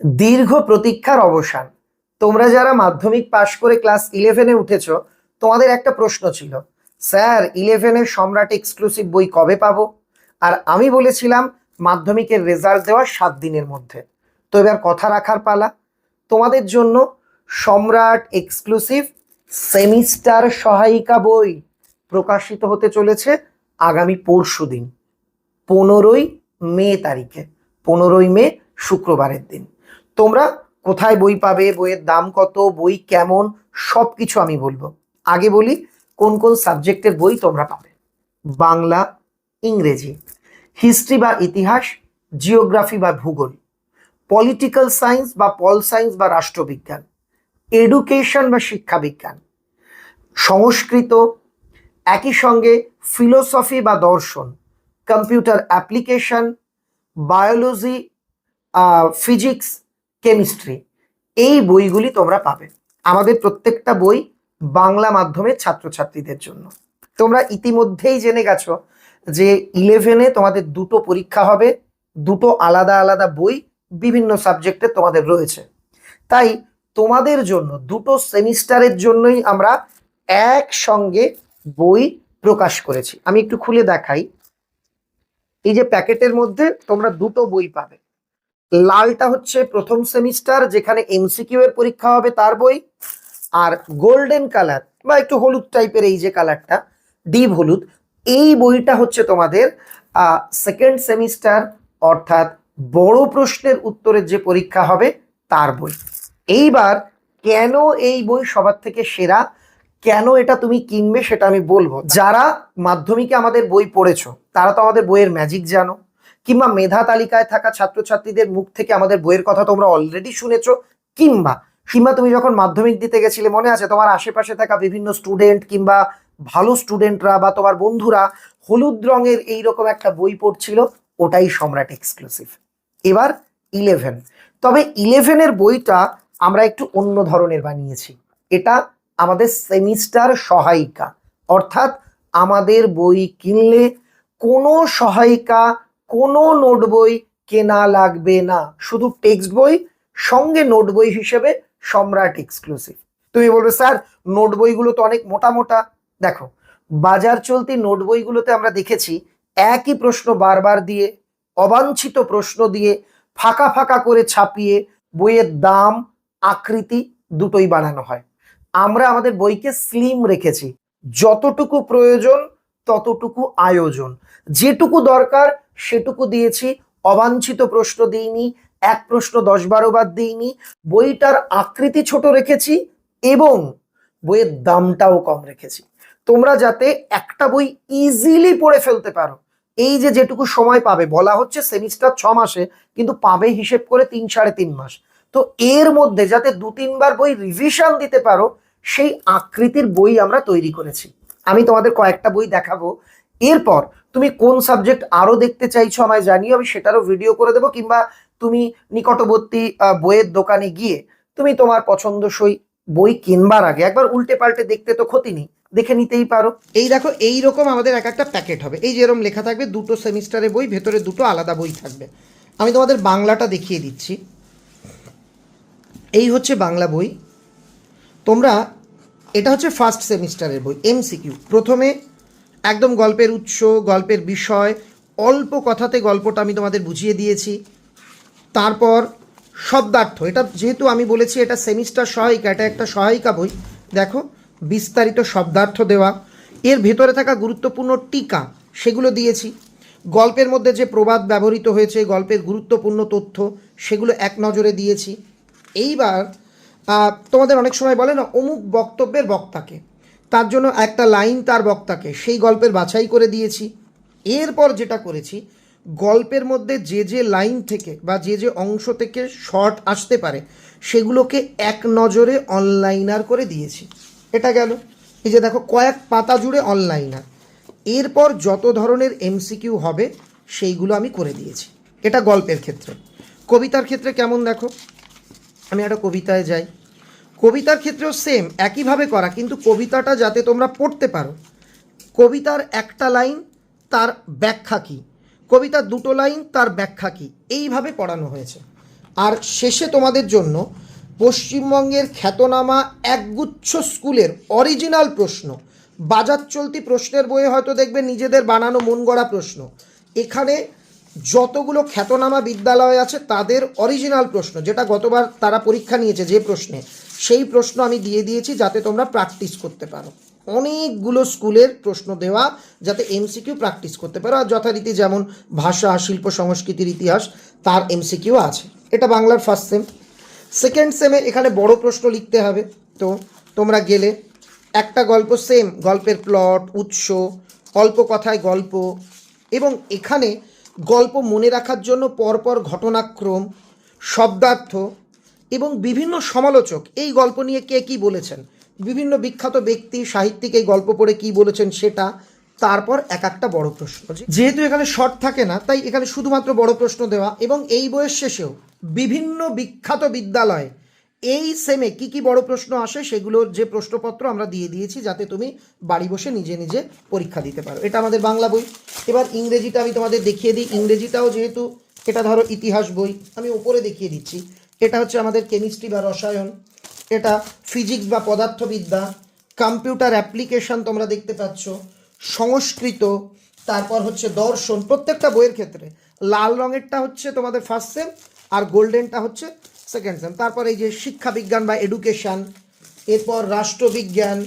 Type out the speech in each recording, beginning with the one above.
দীর্ঘ প্রতীক্ষার অবসান। তোমরা যারা মাধ্যমিক পাশ করে ক্লাস 11-এ উঠেছ, তোমাদের একটা প্রশ্ন ছিল, স্যার 11-এর সম্রাট এক্সক্লুসিভ বই কবে পাবো? আর আমি বলেছিলাম মাধ্যমিকের রেজাল্ট দেওয়ার 7 দিনের মধ্যে। তো এবার কথা রাখার পালা। তোমাদের জন্য সম্রাট এক্সক্লুসিভ সেমিস্টার সহায়িকা বই প্রকাশিত হতে চলেছে আগামী পরশুদিন, 15ই মে তারিখে। 15ই মে শুক্রবারের দিন। তোমরা কোথায় বই পাবে, বইয়ের দাম কত, বই কেমন, সব কিছু আমি বলবো। আগে বলি কোন কোন সাবজেক্টের বই তোমরা পাবে। বাংলা, ইংরেজি, হিস্ট্রি বা ইতিহাস, জিওগ্রাফি বা ভূগোল, পলিটিক্যাল সায়েন্স বা পল সায়েন্স বা রাষ্ট্রবিজ্ঞান, এডুকেশন বা শিক্ষাবিজ্ঞান, সংস্কৃত, একই সঙ্গে ফিলোসফি বা দর্শন, computer application, biology, physics, chemistry. এই বইগুলি তোমরা পাবে। আমাদের প্রত্যেকটা বই বাংলা মাধ্যমের ছাত্রছাত্রীদের জন্য। তোমরা ইতিমধ্যেই জেনে গেছো যে 11-এ তোমাদের দুটো পরীক্ষা হবে, দুটো আলাদা আলাদা বই বিভিন্ন সাবজেক্টে তোমাদের রয়েছে। তাই তোমাদের জন্য দুটো সেমিস্টারের জন্যই আমরা একসঙ্গে বই প্রকাশ করেছি। আমি একটু খুলে দেখাই। এই যে প্যাকেটের মধ্যে তোমরা দুটো বই পাবে। লালটা হচ্ছে প্রথম সেমিস্টার, যেখানে এমসিকিউ এর পরীক্ষা হবে তার বই। আর গোল্ডেন কালার বা একটু হলুদ টাইপের এই যে কালারটা, ডিপ হলুদ, এই বইটা হচ্ছে তোমাদের সেকেন্ড সেমিস্টার, অর্থাৎ বড় প্রশ্নের উত্তরের যে পরীক্ষা হবে তার বই। এইবার কেন এই বই সবার থেকে সেরা, কেন এটা তুমি কিনবে সেটা আমি বলবো। যারা মাধ্যমিকে আমাদের বই পড়েছো তারা তো আমাদের বইয়ের ম্যাজিক জানো, কিংবা মেধা তালিকায় থাকা ছাত্রছাত্রীদের মুখ থেকে আমাদের বইয়ের কথা তোমরা অলরেডি শুনেছো, কিংবা কিংবা তুমি যখন মাধ্যমিক দিতে গেছিলে মনে আছে তোমার আশেপাশে থাকা বিভিন্ন স্টুডেন্ট কিংবা ভালো স্টুডেন্টরা বা তোমার বন্ধুরা হলুদ রঙের এইরকম একটা বই পড়ছিল, ওটাই সম্রাট এক্সক্লুসিভ। এবার 11, তবে 11-এর বইটা আমরা একটু অন্য ধরনের বানিয়েছি। এটা আমাদের সেমিস্টার সহায়িকা, অর্থাৎ আমাদের বই কিনলে কোনো সহায়িকা, কোনো নোট বই কেনা লাগবে না, শুধু টেক্সট বই সঙ্গে নোট বই হিসেবে সম্রাট এক্সক্লুসিভ। তুমি বলবে স্যার নোট বইগুলো তো অনেক মোটা মোটা। দেখো, বাজার চলতি নোট বইগুলোতে আমরা দেখেছি একই প্রশ্ন বারবার দিয়ে, অবাঞ্ছিত প্রশ্ন দিয়ে, ফাঁকা ফাঁকা করে ছাপিয়ে বইয়ের দাম, আকৃতি দুটোই বাড়ানো হয়। আমরা আমাদের বইকে স্লিম রেখেছি, যতটুকু প্রয়োজন ততটুকু আয়োজন, যেটুকু দরকার সেটুকু দিয়েছি। অবাঞ্ছিত প্রশ্ন দিইনি, এক প্রশ্ন 10-12 বার দিইনি। বইটার আকৃতি ছোট রেখেছি এবং বইয়ের দামটাও কম রেখেছি, তোমরা যাতে একটা বই ইজিলি পড়ে ফেলতে পারো। এই যে যেটুকু সময় পাবে, বলা হচ্ছে সেমিস্টার 6 মাসে, কিন্তু পাবে হিসেব করে 3-3.5 মাস। তো এর মধ্যে যাতে 2-3 বার বই রিভিশন দিতে পারো, সেই আকৃতির বই আমরা তৈরি করেছি। আমি তোমাদের কয়েকটা বই দেখাবো। এরপর তুমি কোন সাবজেক্ট আরো দেখতে চাইছো আমায় জানিও, আমি সেটারও ভিডিও করে দেবো। কিংবা তুমি নিকটবর্তী বইয়ের দোকানে গিয়ে তুমি তোমার পছন্দসই বই কিনবার আগে একবার উল্টে পাল্টে দেখতে তো ক্ষতি নেই, দেখে নিতেই পারো। এই দেখো, এই রকম আমাদের এক একটা প্যাকেট হবে। এই যেরকম লেখা থাকবে দুটো সেমিস্টারের বই, ভেতরে দুটো আলাদা বই থাকবে। আমি তোমাদের বাংলাটা দেখিয়ে দিচ্ছি। এই হচ্ছে বাংলা বই। তোমরা, এটা হচ্ছে ফার্স্ট সেমিস্টারের বই, এমসিকিউ। প্রথমে একদম গল্পের উৎস, গল্পের বিষয়, অল্প কথাতে গল্পটা আমি তোমাদের বুঝিয়ে দিয়েছি। তারপর শব্দার্থ, এটা যেহেতু আমি বলেছি এটা সেমিস্টার সহায়িকা, এটা একটা সহায়িকা বই, দেখো বিস্তারিত শব্দার্থ দেওয়া। এর ভেতরে থাকা গুরুত্বপূর্ণ টিকা সেগুলো দিয়েছি। গল্পের মধ্যে যে প্রবাদ ব্যবহৃত হয়েছে, গল্পের গুরুত্বপূর্ণ তথ্য, সেগুলো এক নজরে দিয়েছি। এইবার তোমাদের অনেক সময় বলে না অমুক বক্তব্যের বক্তাকে, তার জন্য একটা লাইন তার বক্তাকে, সেই গল্পের বাছাই করে দিয়েছি। এরপর যেটা করেছি, গল্পের মধ্যে যে যে লাইন থেকে বা যে যে অংশ থেকে শর্ট আসতে পারে সেগুলোকে এক নজরে অনলাইনার করে দিয়েছি। এটা গেল, এই যে দেখো কয়েক পাতা জুড়ে অনলাইনার। এরপর যত ধরনের এমসিকিউ হবে সেইগুলো আমি করে দিয়েছি। এটা গল্পের ক্ষেত্রে। কবিতার ক্ষেত্রে কেমন দেখো, আমি একটা কবিতায় যাই। কবিতার ক্ষেত্রেও সেম একইভাবে করা, কিন্তু কবিতাটা যাতে তোমরা পড়তে পারো। কবিতার একটা লাইন তার ব্যাখ্যা কী, কবিতার দুটো লাইন তার ব্যাখ্যা কী, এইভাবে পড়ানো হয়েছে। আর শেষে তোমাদের জন্য পশ্চিমবঙ্গের খ্যাতনামা একগুচ্ছ স্কুলের অরিজিনাল প্রশ্ন, বাজার চলতি প্রশ্নের বইয়ে হয়তো দেখবে নিজেদের বানানো মন গড়া প্রশ্ন। এখানে যতগুলো খ্যাতনামা বিদ্যালয় আছে তাদের অরিজিনাল প্রশ্ন, যেটা গতবার তারা পরীক্ষা নিয়েছে যে প্রশ্নে, সেই প্রশ্ন আমি দিয়ে দিয়েছি যাতে তোমরা প্র্যাকটিস করতে পারো। অনেকগুলো স্কুলের প্রশ্ন দেওয়া যাতে এমসিকিউ প্র্যাকটিস করতে পারো। আর যথারীতি যেমন ভাষা, শিল্প, সংস্কৃতির ইতিহাস, তার এমসিকিউ আছে। এটা বাংলার ফার্স্ট সেম। সেকেন্ড সেমে এখানে বড় প্রশ্ন লিখতে হবে। তো তোমরা গেলে একটা গল্প, সেম গল্পের প্লট, উৎস, অল্প কথায় গল্প, এবং এখানে গল্প মনে রাখার জন্য পরপর ঘটনাক্রম, শব্দার্থ এবং বিভিন্ন সমালোচক এই গল্প নিয়ে কে কী বলেছেন, বিভিন্ন বিখ্যাত ব্যক্তি সাহিত্যিক এই গল্প পড়ে কী বলেছেন সেটা, তারপর এক একটা বড় প্রশ্ন। যেহেতু এখানে শর্ট থাকে না, তাই এখানে শুধুমাত্র বড় প্রশ্ন দেওয়া। এবং এই বইয়ের শেষেও বিভিন্ন বিখ্যাত বিদ্যালয়ে এই সেমে কি কি বড় প্রশ্ন আসে সেগুলোর যে প্রশ্নপত্র আমরা দিয়ে দিয়েছি যাতে তুমি বাড়ি বসে নিজে নিজে পরীক্ষা দিতে পারো। এটা আমাদের বাংলা বই। এবার ইংরেজিটা আমি তোমাদের দেখিয়ে দিই। ইংরেজিটাও যেহেতু এটা ধরো ইতিহাস বই, আমি উপরে দেখিয়ে দিচ্ছি। এটা হচ্ছে আমাদের কেমিস্ট্রি বা রসায়ন, এটা ফিজিক্স বা পদার্থবিদ্যা, কম্পিউটার অ্যাপ্লিকেশন তোমরা দেখতে পাচ্ছ, সংস্কৃত, তারপর হচ্ছে দর্শন। প্রত্যেকটা বইয়ের ক্ষেত্রে লাল রঙেরটা হচ্ছে তোমাদের ফার্স্ট সেম আর গোল্ডেনটা হচ্ছে সেকেন্ড সেম। তারপর এই যে শিক্ষা বিজ্ঞান বা এডুকেশান, এরপর রাষ্ট্রবিজ্ঞান,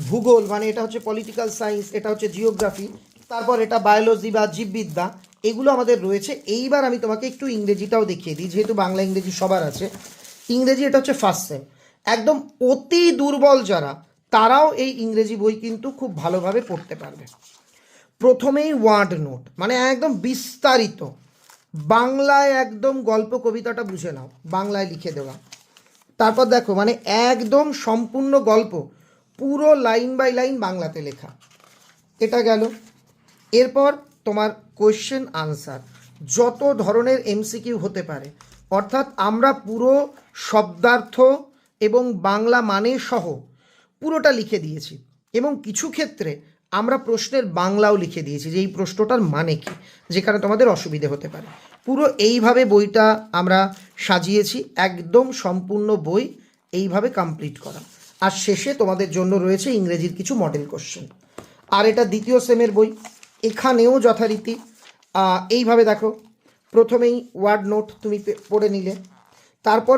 ভূগোল মানে এটা হচ্ছে পলিটিক্যাল সায়েন্স, এটা হচ্ছে জিওগ্রাফি, তারপর এটা বায়োলজি বা জীববিদ্যা, এগুলো আমাদের রয়েছে। এইবার আমি তোমাকে একটু ইংরেজিটাও দেখিয়ে দিই, যেহেতু বাংলা ইংরেজি সবার আছে। ইংরেজি এটা হচ্ছে ফার্স্ট সেম। একদম অতি দুর্বল যারা, তারাও এই ইংরেজি বই কিন্তু খুব ভালোভাবে পড়তে পারবে। প্রথমেই ওয়ার্ড নোট, মানে একদম বিস্তারিত বাংলায় একদম গল্প কবিতাটা বুঝে নাও, বাংলায় লিখে দেওয়া। তারপর দেখো মানে একদম সম্পূর্ণ গল্প পুরো লাইন বাই লাইন বাংলাতে লেখা। এটা গেল। এরপর তোমার কোয়েশ্চেন আনসার, যত ধরনের এমসিকিউ হতে পারে, অর্থাৎ আমরা পুরো শব্দার্থ এবং বাংলা মানে সহ পুরোটা লিখে দিয়েছি। এবং কিছু ক্ষেত্রে আমরা প্রশ্নের বাংলাও লিখে দিয়েছি যে এই প্রশ্নটার মানে কী, যেখানে তোমাদের অসুবিধে হতে পারে। পুরো এইভাবে বইটা আমরা সাজিয়েছি, একদম সম্পূর্ণ বই এইভাবে কমপ্লিট করা। আর শেষে তোমাদের জন্য রয়েছে ইংরেজির কিছু মডেল কোশ্চেন। আর এটা দ্বিতীয় সেমের বই। এখানেও যথারীতি এইভাবে দেখো, প্রথমেই ওয়ার্ড নোট তুমি পড়ে নিলে, তারপর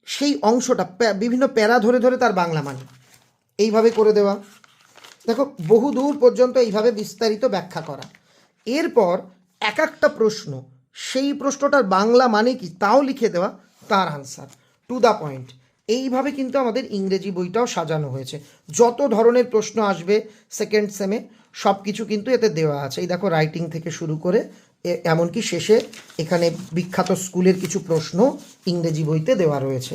সেই অংশটা বিভিন্ন প্যারা ধরে ধরে তার বাংলা মানে এইভাবে করে দেওয়া। দেখো বহু দূর পর্যন্ত এইভাবে বিস্তারিত ব্যাখ্যা করা। এরপর এক একটা প্রশ্ন, সেই প্রশ্নটার বাংলা মানে কি তাও লিখে দেওয়া, তার আনসার টু দ্য পয়েন্ট। এইভাবে কিন্তু আমাদের ইংরেজি বইটাও সাজানো হয়েছে। যত ধরনের প্রশ্ন আসবে সেকেন্ড সেমে সব কিছু কিন্তু এতে দেওয়া আছে। এই দেখো রাইটিং থেকে শুরু করে এমনকি শেষে এখানে বিখ্যাত স্কুলের কিছু প্রশ্ন ইংরেজি বইতে দেওয়া রয়েছে।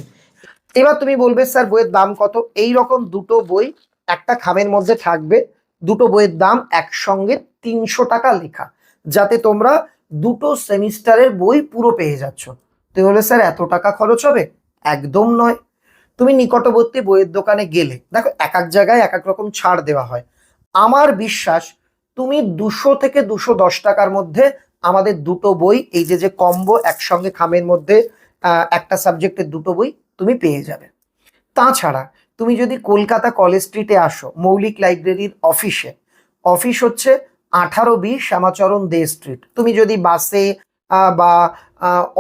এবার তুমি বলবে স্যার বইয়ের দাম কত? এই রকম দুটো বই একটা খামের মধ্যে থাকবে, দুটো বইয়ের দাম একসঙ্গে 300 টাকা লেখা, যাতে তোমরা দুটো সেমিস্টারের বই পুরো পেয়ে যাচ্ছ। তো বলে স্যার এত টাকা খরচ হবে? একদম নয়। তুমি নিকটবর্তী বইয়ের দোকানে গেলে দেখো এক এক জায়গায় এক এক রকম ছাড় দেওয়া হয়। আমার বিশ্বাস তুমি 200 থেকে 210 টাকার মধ্যে আমাদের দুটো বই, এই যে যে কম্বো একসঙ্গে খামের মধ্যে একটা সাবজেক্টের দুটো বই তুমি পেয়ে যাবে। তাছাড়া তুমি যদি কলকাতা কলেজ স্ট্রিটে আসো, মৌলিক লাইব্রেরির অফিসে, অফিস হচ্ছে 18-20 শ্যামাচরণ দে স্ট্রিট। তুমি যদি বাসে বা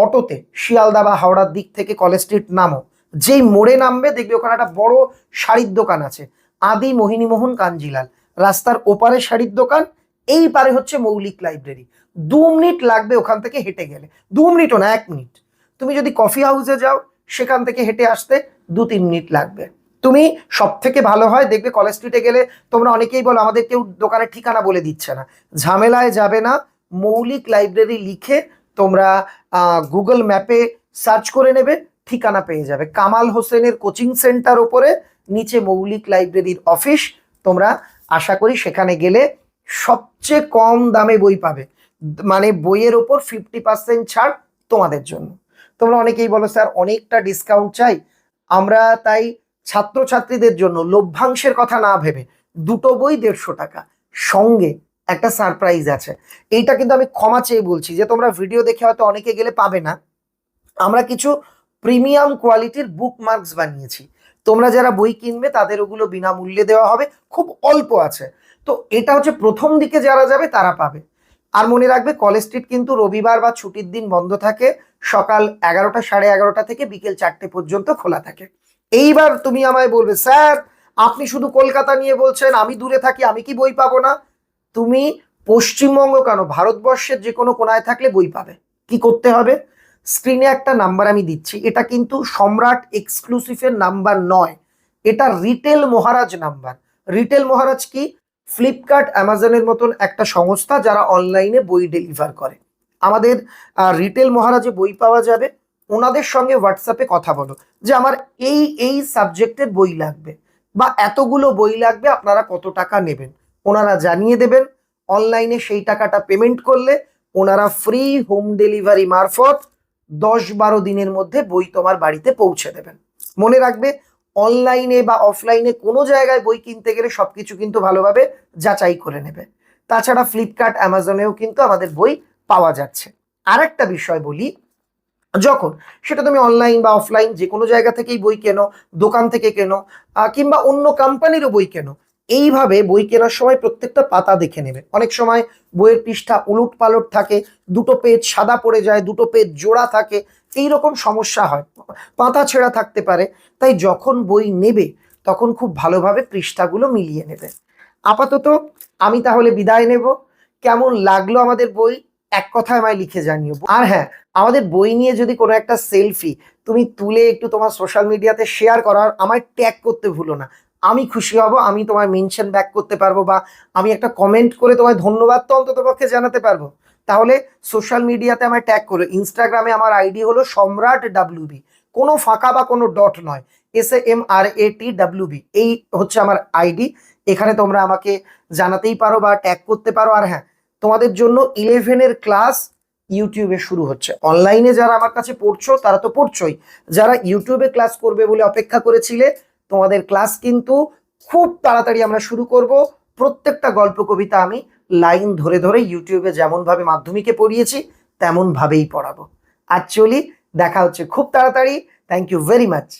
অটোতে শিয়ালদা বা হাওড়ার দিক থেকে কলেজ স্ট্রিট নামো, যেই মোড়ে নামবে দেখবে ওখানে একটা বড় শাড়ির দোকান আছে, আদি মোহিনীমোহন কাঞ্জিলাল। রাস্তার ওপারে শাড়ির দোকান, এই পারে হচ্ছে মৌলিক লাইব্রেরি। 2 মিনিট লাগবে ওখান থেকে হেঁটে গেলে, 2 মিনিটও না, 1 মিনিট। তুমি যদি কফি হাউসে যাও সেখান থেকে হেঁটে আসতে 2-3 মিনিট লাগবে। তুমি সব থেকে ভালো হয় দেখবে কলেজ স্ট্রিটে গেলে তোমরা অনেকেই বলো আমাদের কেউ দোকানের ঠিকানা বলে দিচ্ছে না। ঝামেলায় যাবে না, মৌলিক লাইব্রেরি লিখে তোমরা গুগল ম্যাপে সার্চ করে নেবে, ঠিকানা পেয়ে যাবে। কামাল হোসেনের কোচিং সেন্টার ওপরে, নিচে মৌলিক লাইব্রেরির অফিস। তোমরা আশা করি সেখানে গেলে সবচেয়ে কম দামে বই পাবে, মানে বইয়ের ওপর 50% ছাড় তোমাদের জন্য। তোমরা অনেকেই বলো স্যার অনেকটা ডিসকাউন্ট চাই, আমরা তাই ছাত্রছাত্রীদের জন্য লভ্যাংশের কথা না ভেবে দুটো বই 150 টাকা, সঙ্গে একটা সারপ্রাইজ আছে। এইটা কিন্তু আমি ক্ষমা চেয়ে বলছি যে তোমরা ভিডিও দেখে হয়তো অনেকে গেলে পাবে না, আমরা কিছু প্রিমিয়াম কোয়ালিটির বুকমার্কস বানিয়েছি। তোমরা যারা বই কিনবে তাদের ওগুলো বিনামূল্যে দেওয়া হবে, খুব অল্প আছে। তো এটা হচ্ছে প্রথম দিকে যারা যাবে তারা পাবে। আর মনে রাখবে কলেজ স্ট্রিট কিন্তু রবিবার বা ছুটির দিন বন্ধ থাকে, সকাল 11টা 11:30 থেকে বিকেল 4টে পর্যন্ত খোলা থাকে। এইবার তুমি আমায় বলবে, স্যার আপনি শুধু কলকাতা নিয়ে বলছেন, আমি দূরে থাকি, আমি কি বই পাবো না? তুমি পশ্চিমবঙ্গ কেন, ভারতবর্ষের যে কোনো কোনায় থাকলে বই পাবে। কি করতে হবে? স্ক্রিনে একটা নাম্বার আমি দিচ্ছি, এটা কিন্তু সম্রাট এক্সক্লুসিভের নাম্বার নয়, এটা রিটেল মহারাজ নাম্বার। রিটেল মহারাজ কি? ফ্লিপকার্ট অ্যামাজনের মতন একটা সংস্থা যারা অনলাইনে বই ডেলিভার করে। আমাদের রিটেল মহারাজে বই পাওয়া যাবে। ওনাদের সঙ্গে হোয়াটসঅ্যাপে কথা বলো যে আমার এই সাবজেক্টের বই লাগবে বা এতগুলো বই লাগবে, আপনারা কত টাকা নেবেন। ওনারা জানিয়ে দেবেন। অনলাইনে সেই টাকাটা পেমেন্ট করলে ওনারা ফ্রি হোম ডেলিভারি মারফত 10-12 দিনের মধ্যে বই তোমার বাড়িতে পৌঁছে দেবেন। মনে রাখবে, অনলাইনে বা অফলাইনে কোনো জায়গায় বই কিনতে গেলে সবকিছু কিন্তু ভালোভাবে যাচাই করে নেবে। তাছাড়া ফ্লিপকার্ট অ্যামাজনেও কিন্তু আমাদের বই পাওয়া যাচ্ছে। আর একটা বিষয় বলি, যখন সেটা তুমি অনলাইন বা অফলাইন যে কোনো জায়গা থেকেই বই কেনো, দোকান থেকে কেনো কিংবা অন্য কোম্পানিরও বই কেনো, এইভাবে বই কেনার সময় প্রত্যেকটা পাতা দেখে নেবে। অনেক সময় বইয়ের পৃষ্ঠা উলট পালট থাকে, দুটো পেজ সাদা পড়ে যায়, দুটো পেজ জোড়া থাকে, এইরকম সমস্যা হয়, পাতা ছেঁড়া থাকতে পারে। তাই যখন বই নেবে তখন খুব ভালোভাবে পৃষ্ঠাগুলো মিলিয়ে নেবে। আপাতত আমি তাহলে বিদায় নেব। কেমন লাগলো আমাদের বই এক কথায় আমায় লিখে জানিও। আর হ্যাঁ, আমাদের বই নিয়ে যদি কোনো একটা সেলফি তুমি তুলে একটু তোমার সোশ্যাল মিডিয়াতে শেয়ার করার, আমায় ট্যাগ করতে ভুলো না। আমি খুশি হব, আমি তোমায় মেনশন ব্যাক করতে পারবো বা আমি একটা কমেন্ট করে তোমায় ধন্যবাদ তো অন্তত পক্ষে জানাতে পারবো। তাহলে সোশ্যাল মিডিয়াতে আমায় ট্যাগ করো। ইনস্টাগ্রামে আমার আইডি হলো সম্রাট ডাব্লিউবি, কোনো ফাঁকা বা কোনো ডট নয়, SAMRATWB, এই হচ্ছে আমার আইডি। এখানে তোমরা আমাকে জানাতেই পারো বা ট্যাগ করতে পারো। আর হ্যাঁ, তোমাদের জন্য 11-এর ক্লাস ইউটিউবে শুরু হচ্ছে। অনলাইনে যারা আমার কাছে পড়ছো তারা তো পড়ছোই, যারা ইউটিউবে ক্লাস করবে বলে অপেক্ষা করেছিলে, তোমাদের ক্লাস কিন্তু খুব তাড়াতাড়ি আমরা শুরু করব। প্রত্যেকটা গল্প কবিতা আমি লাইন ধরে ধরে ইউটিউবে যেমনভাবে মাধ্যমিকে পড়িয়েছি তেমন ভাবেই পড়াবো। আর চলি, দেখা হচ্ছে খুব তাড়াতাড়ি। Thank you very much.